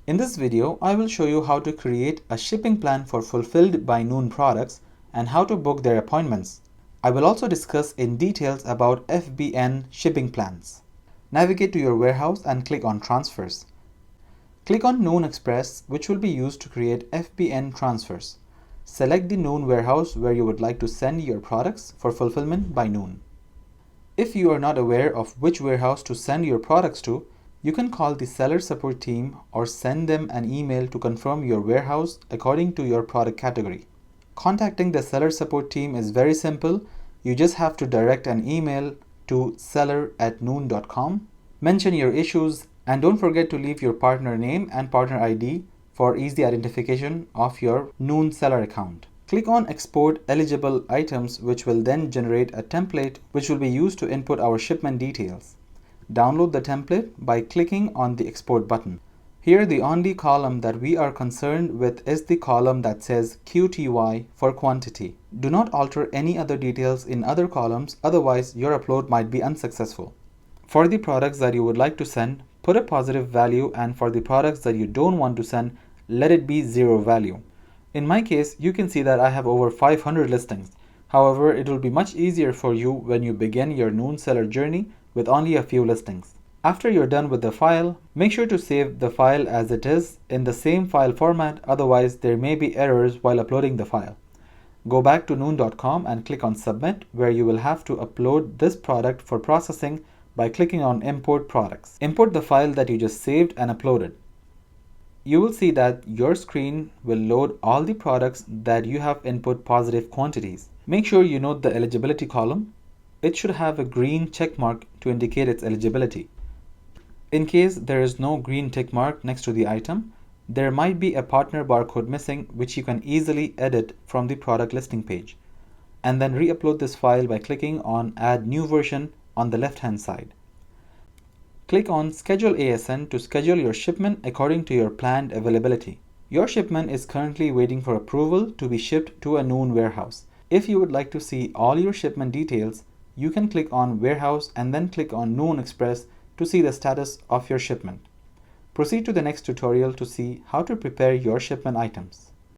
In this video, I will show you how to create a shipping plan for fulfilled by noon products and how to book their appointments. I will also discuss in details about FBN shipping plans. Navigate to your warehouse and click on Transfers. Click on Noon Express, which will be used to create FBN transfers. Select the noon warehouse where you would like to send your products for fulfillment by noon. If you are not aware of which warehouse to send your products to, you can call the seller support team or send them an email to confirm your warehouse according to your product category. Contacting the seller support team is very simple. You just have to direct an email to seller@noon.com, mention your issues, and don't forget to leave your partner name and partner ID for easy identification of your Noon seller account. Click on Export Eligible Items, which will then generate a template which will be used to input our shipment details. Download the template by clicking on the Export button. Here, the only column that we are concerned with is the column that says QTY for quantity. Do not alter any other details in other columns, otherwise your upload might be unsuccessful. For the products that you would like to send, put a positive value, and for the products that you don't want to send, let it be 0 value. In my case, you can see that I have over 500 listings. However, it will be much easier for you when you begin your Noon seller journey with only a few listings. After you're done with the file, make sure to save the file as it is in the same file format, otherwise there may be errors while uploading the file. Go back to noon.com and click on Submit, where you will have to upload this product for processing by clicking on Import Products. Import the file that you just saved and uploaded. You will see that your screen will load all the products that you have input positive quantities. Make sure you note the eligibility column. It should have a green check mark to indicate its eligibility. In case there is no green tick mark next to the item, there might be a partner barcode missing, which you can easily edit from the product listing page. And then re-upload this file by clicking on Add New Version on the left-hand side. Click on Schedule ASN to schedule your shipment according to your planned availability. Your shipment is currently waiting for approval to be shipped to a Noon warehouse. If you would like to see all your shipment details, you can click on Warehouse and then click on Noon Express to see the status of your shipment. Proceed to the next tutorial to see how to prepare your shipment items.